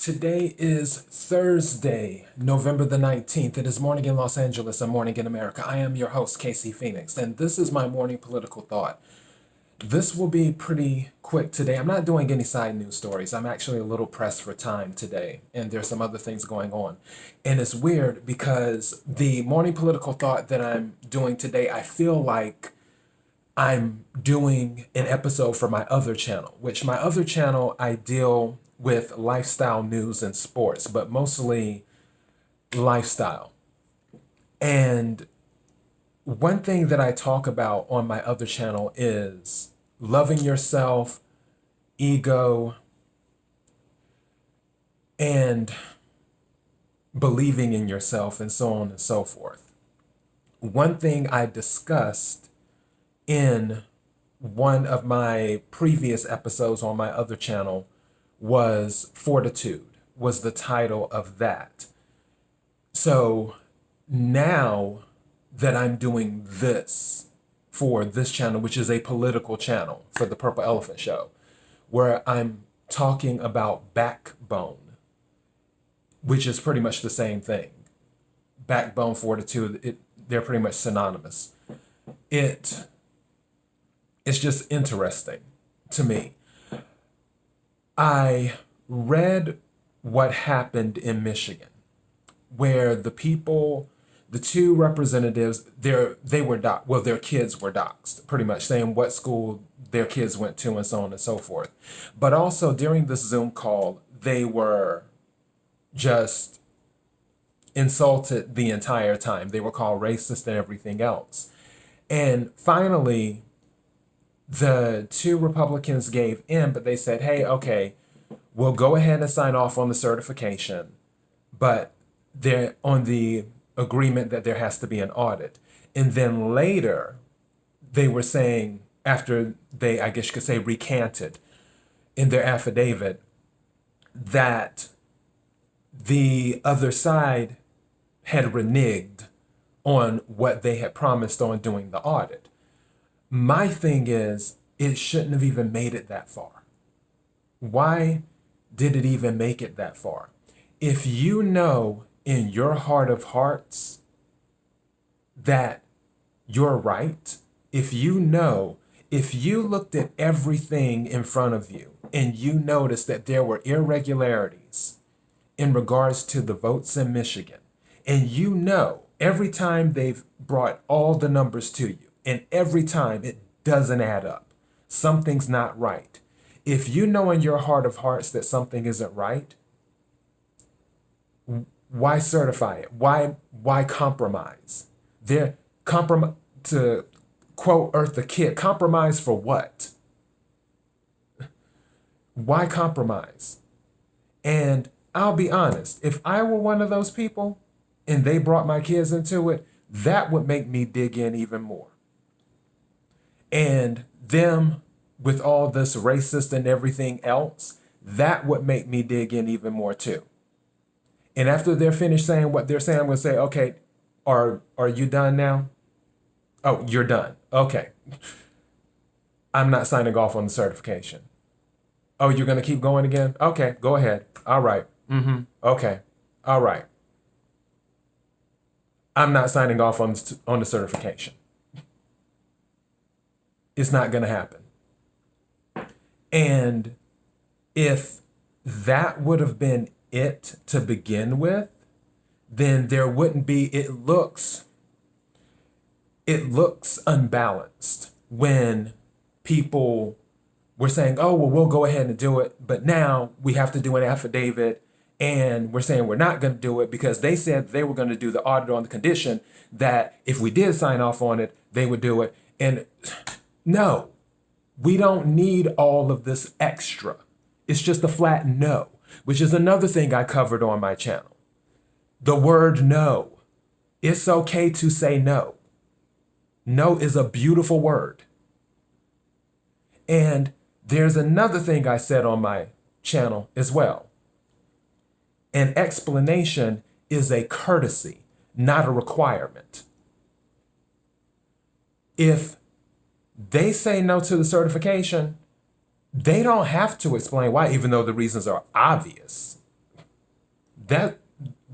Today is Thursday, November the 19th. It is morning in Los Angeles and morning in America. I am your host, Casey Phoenix, and this is my morning political thought. This will be pretty quick today. I'm not doing any side news stories. I'm actually a little pressed for time today, and there's some other things going on. And it's weird because the morning political thought that I'm doing today, I feel like I'm doing an episode for my other channel, which my other channel, I deal with lifestyle news and sports, but mostly lifestyle. And one thing that I talk about on my other channel is loving yourself, ego, and believing in yourself, and so on and so forth. One thing I discussed in one of my previous episodes on my other channel was fortitude, was the title of that. So now that I'm doing this for this channel, which is a political channel for the Purple Elephant Show, where I'm talking about backbone, which is pretty much the same thing. Backbone, fortitude, they're pretty much synonymous. It's just interesting to me. I read what happened in Michigan, where the two representatives, their kids were doxxed, pretty much saying what school their kids went to and so on and so forth. But also during this Zoom call, they were just insulted the entire time. They were called racist and everything else. And finally, the two Republicans gave in, but they said, hey, okay, we'll go ahead and sign off on the certification, but they're on the agreement that there has to be an audit. And then later, they were saying, after they, I guess you could say, recanted in their affidavit, that the other side had reneged on what they had promised on doing the audit. My thing is, it shouldn't have even made it that far. Why did it even make it that far? If you know in your heart of hearts that you're right, if you looked at everything in front of you and you noticed that there were irregularities in regards to the votes in Michigan, and you know every time they've brought all the numbers to you, and every time it doesn't add up, something's not right. If you know in your heart of hearts that something isn't right, why certify it? Why compromise? To quote Eartha Kitt, compromise for what? Why compromise? And I'll be honest, if I were one of those people and they brought my kids into it, that would make me dig in even more. And them with all this racist and everything else, that would make me dig in even more too. And after they're finished saying what they're saying, I'm going to say, okay, are you done now? Oh, you're done. Okay. I'm not signing off on the certification. Oh, you're going to keep going again? Okay, go ahead. All right. Okay. All right. I'm not signing off on the certification. It's not going to happen. And if that would have been it to begin with, then there wouldn't be, it looks unbalanced when people were saying, oh, well, we'll go ahead and do it, but now we have to do an affidavit, and we're saying we're not going to do it because they said they were going to do the audit on the condition that if we did sign off on it, they would do it. And no, we don't need all of this extra. It's just a flat no, which is another thing I covered on my channel. The word no. It's okay to say no. No is a beautiful word. And there's another thing I said on my channel as well. An explanation is a courtesy, not a requirement. If they say no to the certification, they don't have to explain why, even though the reasons are obvious. that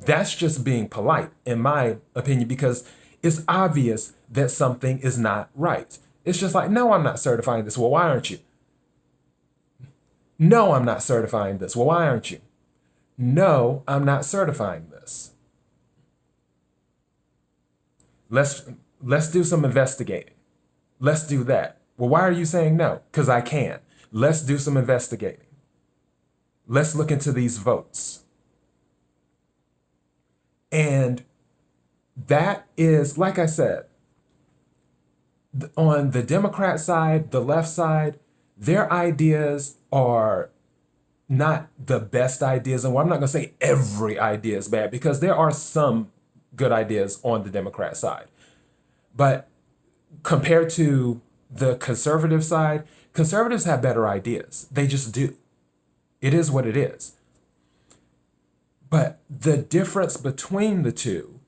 that's just being polite, in my opinion, because it's obvious that something is not right. It's just like, no, I'm not certifying this. Well, why aren't you? No, I'm not certifying this. Well, why aren't you? No, I'm not certifying this. Let's let's do some investigating. Let's do that. Well, why are you saying no? Because I can. Let's do some investigating. Let's look into these votes. And that is, like I said, on the Democrat side, the left side, their ideas are not the best ideas. And I'm not going to say every idea is bad, because there are some good ideas on the Democrat side. But compared to the conservative side, conservatives have better ideas. They just do. It is what it is. But the difference between the two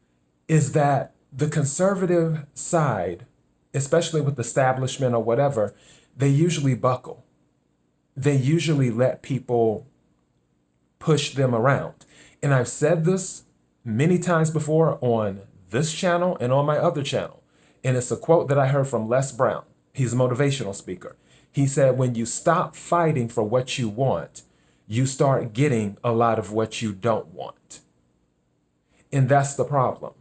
is that the conservative side, especially with establishment or whatever, they usually buckle. They usually let people push them around. And I've said this many times before on this channel and on my other channel. And it's a quote that I heard from Les Brown. He's a motivational speaker. He said, when you stop fighting for what you want, you start getting a lot of what you don't want. And that's the problem.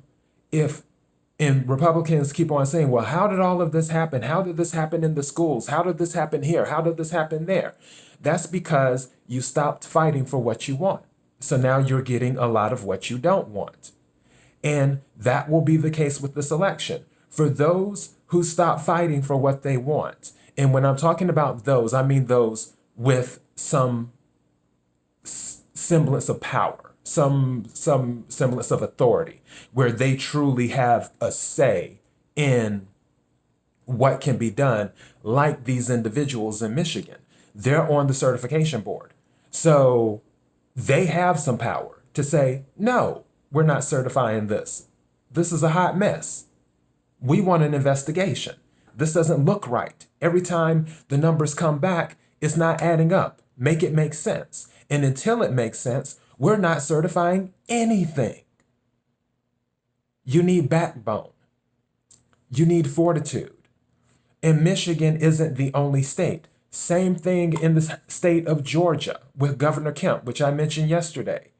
And Republicans keep on saying, well, how did all of this happen? How did this happen in the schools? How did this happen here? How did this happen there? That's because you stopped fighting for what you want. So now you're getting a lot of what you don't want. And that will be the case with this election. For those who stop fighting for what they want, and when I'm talking about those, I mean those with some semblance of power, some semblance of authority, where they truly have a say in what can be done, like these individuals in Michigan. They're on the certification board. So they have some power to say, no, we're not certifying this. This is a hot mess. We want an investigation. This doesn't look right. Every time the numbers come back, it's not adding up. Make it make sense. And until it makes sense, we're not certifying anything. You need backbone. You need fortitude. And Michigan isn't the only state. Same thing in the state of Georgia with Governor Kemp, which I mentioned yesterday.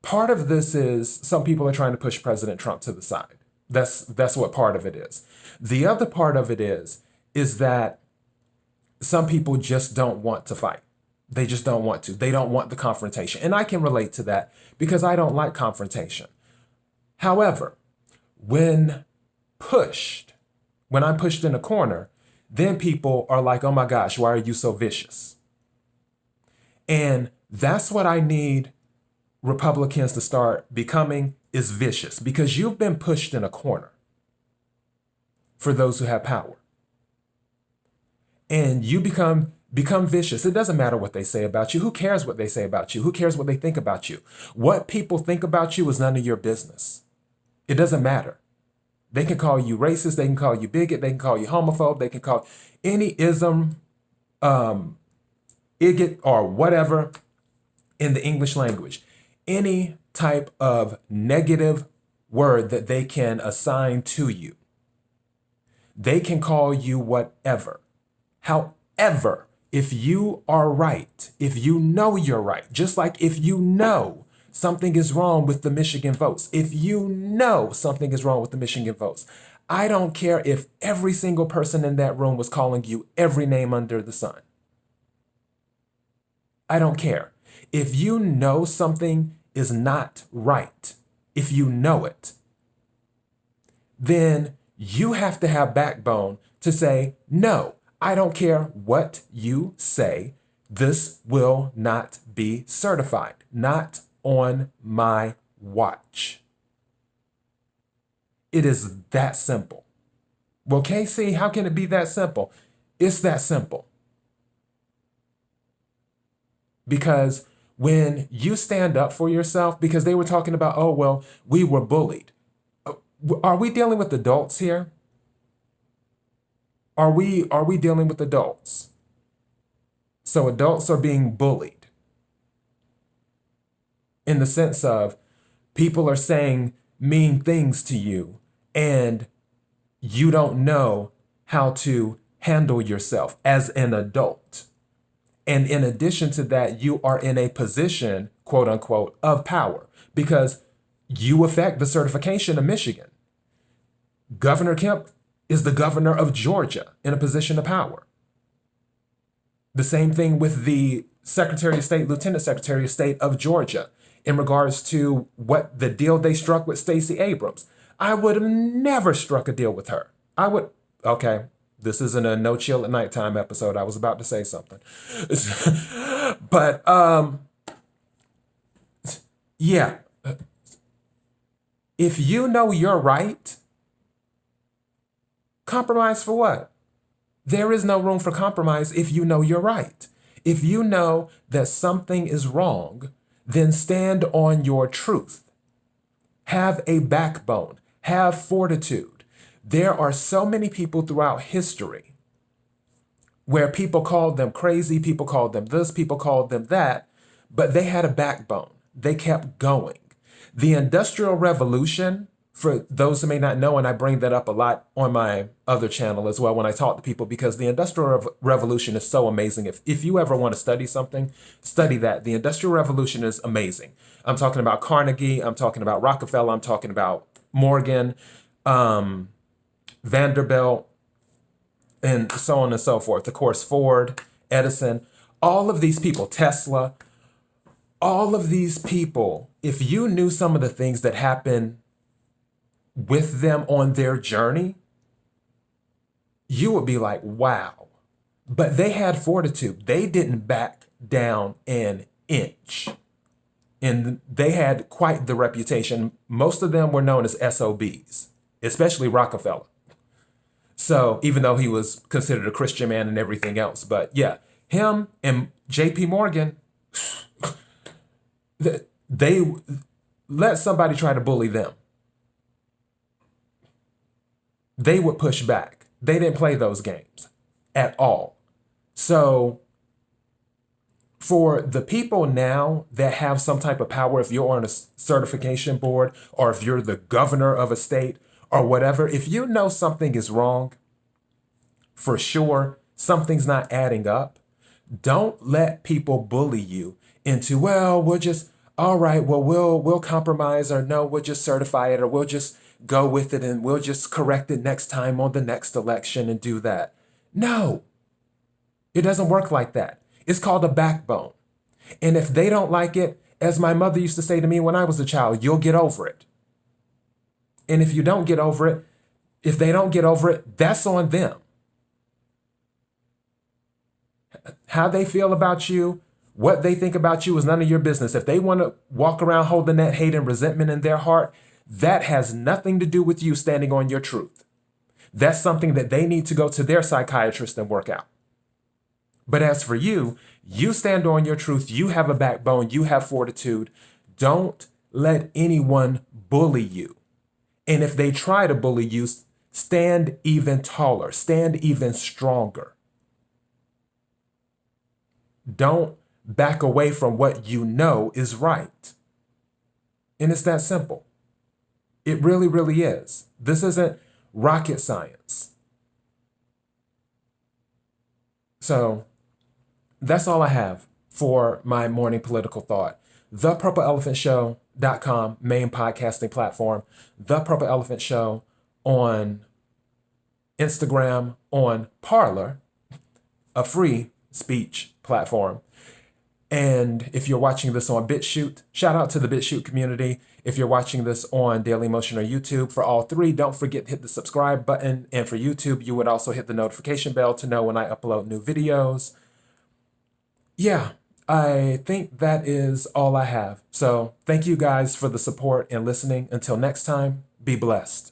Part of this is some people are trying to push President Trump to the side. That's what part of it is. The other part of it is that some people just don't want to fight. They just don't want to. They don't want the confrontation. And I can relate to that because I don't like confrontation. However, when I'm pushed in a corner, then people are like, oh my gosh, why are you so vicious? And that's what I need Republicans to start becoming, is vicious, because you've been pushed in a corner for those who have power. And you become vicious. It doesn't matter what they say about you. Who cares what they say about you? Who cares what they think about you? What people think about you is none of your business. It doesn't matter. They can call you racist. They can call you bigot. They can call you homophobe. They can call any ism, igot, or whatever in the English language. Any type of negative word that they can assign to you. They can call you whatever. However, if you are right, if you know you're right, just like if you know something is wrong with the Michigan votes, if you know something is wrong with the Michigan votes, I don't care if every single person in that room was calling you every name under the sun. I don't care. If you know something is not right, if you know it, then you have to have backbone to say, no, I don't care what you say. This will not be certified. Not on my watch. It is that simple. Well, KC, how can it be that simple? It's that simple. Because when you stand up for yourself, because they were talking about, oh, well, we were bullied. Are we dealing with adults here? Are we dealing with adults? So adults are being bullied. in the sense of people are saying mean things to you and you don't know how to handle yourself as an adult. And in addition to that, you are in a position, quote unquote, of power because you affect the certification of Michigan. Governor Kemp is the governor of Georgia in a position of power. The same thing with the Secretary of State, Lieutenant Secretary of State of Georgia in regards to what the deal they struck with Stacey Abrams. I would have never struck a deal with her. Okay, this isn't a No Chill at Nighttime episode. I was about to say something. But, yeah. If you know you're right, compromise for what? There is no room for compromise if you know you're right. If you know that something is wrong, then stand on your truth. Have a backbone. Have fortitude. There are so many people throughout history where people called them crazy, people called them this, people called them that, but they had a backbone. They kept going. The Industrial Revolution, for those who may not know, and I bring that up a lot on my other channel as well when I talk to people, because the Industrial Revolution is so amazing. If you ever want to study something, study that. The Industrial Revolution is amazing. I'm talking about Carnegie, I'm talking about Rockefeller, I'm talking about Morgan, Vanderbilt, and so on and so forth. Of course, Ford, Edison, all of these people, Tesla, all of these people, if you knew some of the things that happened with them on their journey, you would be like, wow. But they had fortitude. They didn't back down an inch. And they had quite the reputation. Most of them were known as SOBs, especially Rockefeller. So even though he was considered a Christian man and everything else, but yeah, him and JP Morgan, they let somebody try to bully them. They would push back. They didn't play those games at all. So for the people now that have some type of power, if you're on a certification board or if you're the governor of a state or whatever, if you know something is wrong, for sure, something's not adding up, don't let people bully you into, well, we'll just, all right, well, we'll compromise, or no, we'll just certify it, or we'll just go with it and we'll just correct it next time on the next election and do that. No, it doesn't work like that. It's called a backbone. And if they don't like it, as my mother used to say to me when I was a child, you'll get over it. And if you don't get over it, if they don't get over it, that's on them. How they feel about you, what they think about you is none of your business. If they want to walk around holding that hate and resentment in their heart, that has nothing to do with you standing on your truth. That's something that they need to go to their psychiatrist and work out. But as for you, you stand on your truth. You have a backbone. You have fortitude. Don't let anyone bully you. And if they try to bully you, stand even taller. Stand even stronger. Don't back away from what you know is right. And it's that simple. It really, really is. This isn't rocket science. So that's all I have for my morning political thought. ThePurpleElephantShow.com, main podcasting platform. The Purple Elephant Show on Instagram, on Parler, a free speech platform. And if you're watching this on BitChute, shout out to the BitChute community. If you're watching this on Daily Motion or YouTube, for all three, don't forget to hit the subscribe button. And for YouTube, you would also hit the notification bell to know when I upload new videos. Yeah, I think that is all I have. So thank you guys for the support and listening. Until next time, be blessed.